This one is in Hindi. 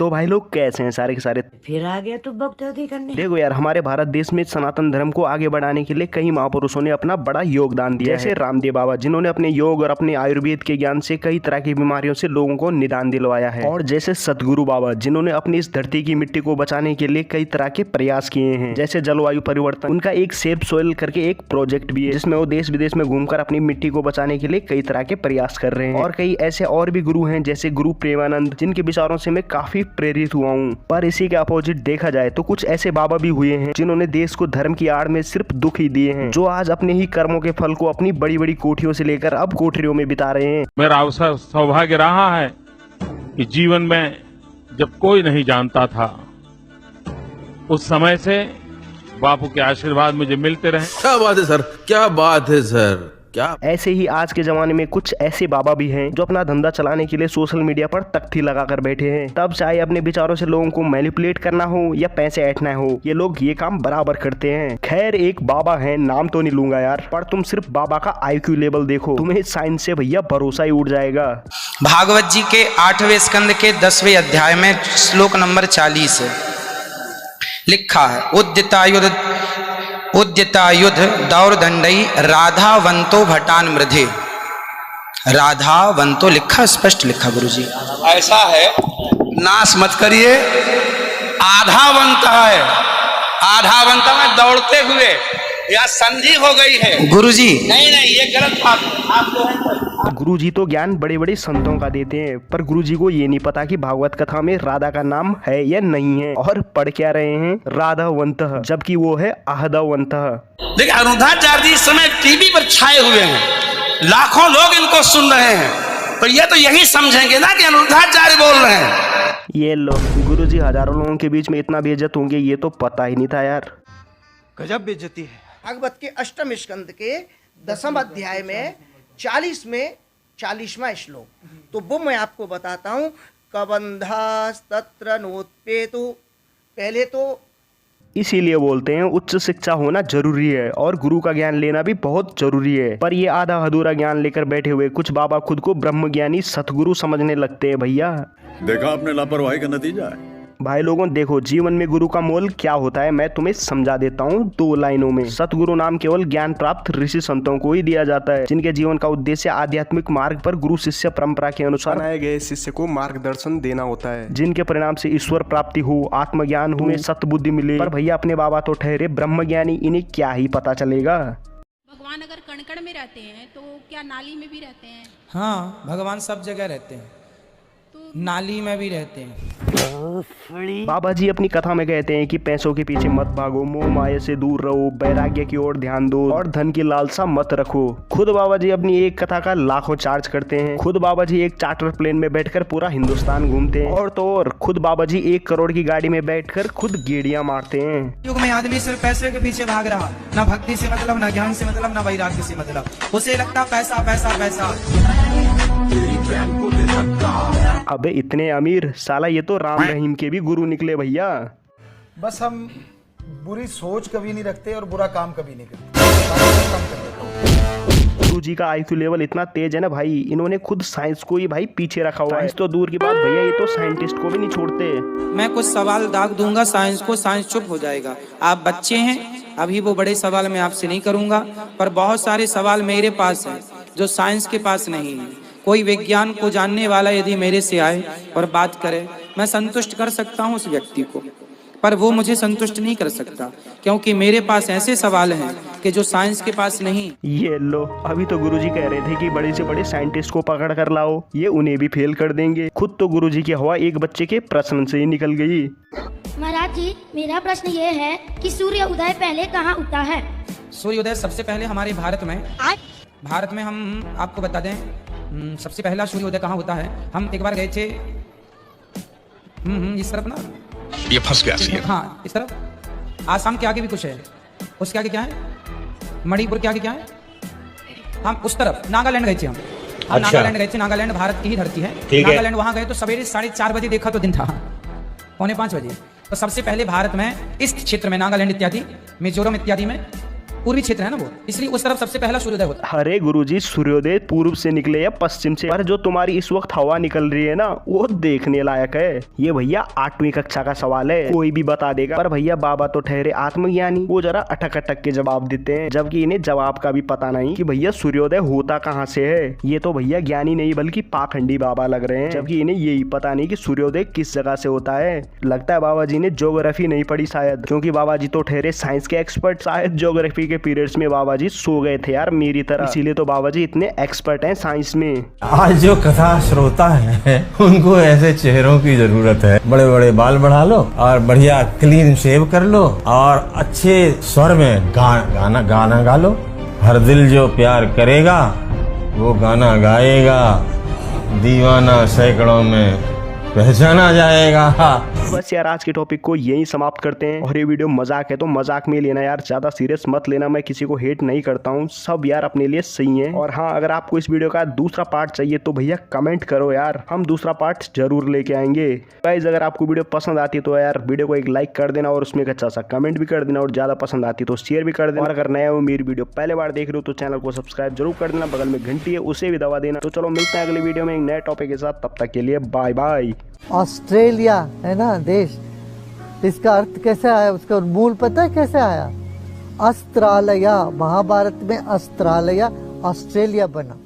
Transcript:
तो भाई लोग कैसे हैं सारे के सारे। फिर आ गया तू बकचोदी करने। देखो यार, हमारे भारत देश में सनातन धर्म को आगे बढ़ाने के लिए कई महापुरुषों ने अपना बड़ा योगदान दिया, जैसे रामदेव बाबा, जिन्होंने अपने योग और अपने आयुर्वेद के ज्ञान से कई तरह की बीमारियों से लोगों को निदान दिलवाया है। और जैसे सतगुरु बाबा, जिन्होंने अपनी इस धरती की मिट्टी को बचाने के लिए कई तरह के प्रयास किए हैं, जैसे जलवायु परिवर्तन। उनका एक सेव सोइल करके एक प्रोजेक्ट भी है, जिसमें वो देश विदेश में घूमकर अपनी मिट्टी को बचाने के लिए कई तरह के प्रयास कर रहे हैं। और कई ऐसे और भी गुरु हैं, जैसे गुरु प्रेमानंद, जिनके विचारों से मैं काफी प्रेरित हुआ हूँ। पर इसी के अपोजिट देखा जाए तो कुछ ऐसे बाबा भी हुए हैं जिन्होंने देश को धर्म की आड़ में सिर्फ दुख ही दिए हैं, जो आज अपने ही कर्मों के फल को अपनी बड़ी बड़ी कोठियों से लेकर अब कोठरियों में बिता रहे हैं। मेरा अवसर सौभाग्य रहा है कि जीवन में जब कोई नहीं जानता था, उस समय से बापू के आशीर्वाद मुझे मिलते रहे। क्या बात है सर, क्या बात है सर, क्या। ऐसे ही आज के जमाने में कुछ ऐसे बाबा भी हैं जो अपना धंधा चलाने के लिए सोशल मीडिया पर तख्ती लगाकर बैठे हैं। तब चाहे अपने विचारों से लोगों को मैनिपुलेट करना हो या पैसे ऐंठना हो, ये लोग ये काम बराबर करते हैं। खैर, एक बाबा है, नाम तो नहीं लूंगा यार, पर तुम सिर्फ बाबा का IQ लेवल देखो, तुम्हें साइंस से भैया भरोसा ही उड़ जाएगा। भागवत जी के 8वें स्कंद के 10वें अध्याय में श्लोक नंबर 40 लिखा है, उद्यतायुध दौरदंडई राधावंतो भटान मृधे। राधावंतो लिखा, स्पष्ट लिखा गुरुजी। ऐसा है, नाश मत करिए। आधावंत है, आधावंत में दौड़ते हुए या संधि हो गई है गुरुजी। नहीं, ये गलत बात है। आप गुरुजी तो ज्ञान बड़े बड़े संतों का देते हैं, पर गुरुजी को ये नहीं पता कि भागवत कथा में राधा का नाम है या नहीं है, और पढ़ क्या रहे हैं राधावंत, जबकि वो है आहदावंत। देखिए, अरुणाचार्य जी इस समय टीवी पर छाए हुए हैं, लाखों लोग इनको सुन रहे हैं, तो ये तो यही समझेंगे ना कि अरुणाचार्य बोल रहे हैं। ये लो, गुरुजी हजारों लोगों के बीच में इतना बेइज्जत होंगे ये तो पता ही नहीं था यार। गजब बेइज्जती है। भागवत के 8वें स्कंद के 10वें अध्याय में 40वां श्लोक, तो वो मैं आपको बताता हूँ। कबंधास्तत्र नोत्पेतु, पहले तो इसीलिए बोलते हैं उच्च शिक्षा होना जरूरी है और गुरु का ज्ञान लेना भी बहुत जरूरी है। पर ये आधा अधूरा ज्ञान लेकर बैठे हुए कुछ बाबा खुद को ब्रह्मज्ञानी सतगुरु समझने लगते हैं। भैया देखा आपने लापरवाही का नतीजा है। भाई लोगों, देखो जीवन में गुरु का मोल क्या होता है मैं तुम्हें समझा देता हूँ 2 लाइनों में। सतगुरु नाम केवल ज्ञान प्राप्त ऋषि संतों को ही दिया जाता है, जिनके जीवन का उद्देश्य आध्यात्मिक मार्ग पर गुरु शिष्य परंपरा के अनुसार बनाए गए शिष्य को मार्गदर्शन देना होता है, जिनके परिणाम से ईश्वर प्राप्ति हो, आत्मज्ञान हो, तुम्हें सतबुद्धि मिले। पर भैया अपने बाबा तो ठहरे ब्रह्मज्ञानी, इन्हें क्या ही पता चलेगा। भगवान अगर कण-कण में रहते हैं तो क्या नाली में भी रहते हैं? हाँ, भगवान सब जगह रहते हैं, नाली में भी रहते हैं। बाबा जी अपनी कथा में कहते हैं कि पैसों के पीछे मत भागो, मोह माया से दूर रहो, वैराग्य की ओर ध्यान दो और धन की लालसा मत रखो। खुद बाबा जी अपनी एक कथा का लाखों चार्ज करते हैं। खुद बाबा जी एक चार्टर प्लेन में बैठकर पूरा हिंदुस्तान घूमते हैं, और तो और खुद बाबा जी 1 करोड़ की गाड़ी में बैठकर खुद गेड़ियां मारते हैं। युग में आदमी सिर्फ पैसे के पीछे भाग रहा, ना भक्ति से मतलब, ना ज्ञान से मतलब, ना वैराग्य से मतलब। उसे लगता पैसा पैसा पैसा। अबे इतने अमीर, साला ये तो राम रहीम के भी गुरु निकले भैया। बस हम बुरी सोच कभी नहीं रखते और बुरा काम कभी नहीं करते। गुरु जी का IQ लेवल इतना तेज है ना भाई, इन्होंने खुद साइंस को ही भाई पीछे रखा हुआ है। तो दूर की बात भैया, ये तो साइंटिस्ट को भी नहीं छोड़ते। मैं कुछ सवाल दाग दूंगा साइंस को, साइंस चुप हो जाएगा। आप बच्चे हैं, अभी वो बड़े सवाल मैं आपसे नहीं करूंगा, पर बहुत सारे सवाल मेरे पास हैं जो साइंस के पास नहीं है। कोई विज्ञान को जानने वाला यदि मेरे से आए और बात करे, मैं संतुष्ट कर सकता हूं उस व्यक्ति को, पर वो मुझे संतुष्ट नहीं कर सकता, क्योंकि मेरे पास ऐसे सवाल हैं कि जो साइंस के पास नहीं। ये लो, अभी तो गुरुजी कह रहे थे कि बड़े से बड़े साइंटिस्ट को पकड़ कर लाओ, ये उन्हें भी फेल कर देंगे। खुद तो गुरुजी की हवा एक बच्चे के प्रश्न से ही निकल गई। महाराज जी, मेरा प्रश्न ये है कि सूर्य उदय पहले कहाँ उगता है? सूर्य उदय सबसे पहले हमारे भारत में हम आपको बता दें, सबसे पहला सूर्योदय कहाँ होता है। हम एक बार गए थे इस तरफ ना, ये फंस गया। हाँ, इस तरफ आसाम के आगे भी कुछ है, उसके आगे क्या है, मणिपुर के आगे क्या है, हम उस तरफ नागालैंड गए थे। हम नागालैंड गए थे। नागालैंड भारत की ही धरती है। नागालैंड वहां गए तो सवेरे 4:30 बजे देखा तो दिन था 4:45 बजे। तो सबसे पहले भारत में इस क्षेत्र में नागालैंड इत्यादि, मिजोरम इत्यादि में पूर्वी क्षेत्र है ना वो, इसलिए उस तरफ सबसे पहला सूर्योदय होता है। अरे गुरुजी, सूर्योदय पूर्व से निकले या पश्चिम से, पर जो तुम्हारी इस वक्त हवा निकल रही है ना वो देखने लायक है। ये भैया 8वीं कक्षा का सवाल है, कोई भी बता देगा। पर भैया बाबा तो ठहरे आत्मज्ञानी, वो जरा अटक अटक के जवाब देते हैं, जबकि इन्हें जवाब का भी पता नहीं कि भैया सूर्योदय होता कहाँ से है। ये तो भैया ज्ञानी नहीं बल्कि पाखंडी बाबा लग रहे हैं, जबकि इन्हें यही पता नहीं कि सूर्योदय किस जगह से होता है। लगता है बाबा जी ने ज्योग्राफी नहीं पढ़ी शायद, क्योंकि बाबा जी तो ठहरे साइंस के एक्सपर्ट। शायद ज्योग्राफी के पीरियड्स में बाबा जी सो गए थे यार मेरी तरह, इसीलिए तो बाबा जी इतने एक्सपर्ट हैं साइंस में। आज जो कथा श्रोता है उनको ऐसे चेहरों की जरूरत है। बड़े बड़े बाल बढ़ा लो और बढ़िया क्लीन शेव कर लो और अच्छे स्वर में गाना गा लो। हर दिल जो प्यार करेगा वो गाना गाएगा, दीवाना सैकड़ों में पहचाना जाएगा। बस यार आज के टॉपिक को यही समाप्त करते हैं। और ये वीडियो मजाक है तो मजाक में लेना यार, ज्यादा सीरियस मत लेना। मैं किसी को हेट नहीं करता हूँ, सब यार अपने लिए सही है। और हाँ, अगर आपको इस वीडियो का दूसरा पार्ट चाहिए तो भैया कमेंट करो यार, हम दूसरा पार्ट जरूर लेके आएंगे। गाइस अगर आपको वीडियो पसंद आती है तो यार वीडियो को एक लाइक कर देना और उसमें एक अच्छा सा कमेंट भी कर देना, और ज्यादा पसंद आती है तो शेयर भी कर देना। और अगर नया हो मेरी वीडियो पहले बार देख रहे हो तो चैनल को सब्सक्राइब जरूर कर देना, बगल में घंटी है उसे भी दबा देना। तो चलो मिलते हैं अगली वीडियो में एक नए टॉपिक के साथ, तब तक के लिए बाय बाय। ऑस्ट्रेलिया है ना देश, इसका अर्थ कैसे आया, उसका मूल पता है कैसे आया? अस्त्रालया, महाभारत में अस्त्रालया ऑस्ट्रेलिया बना।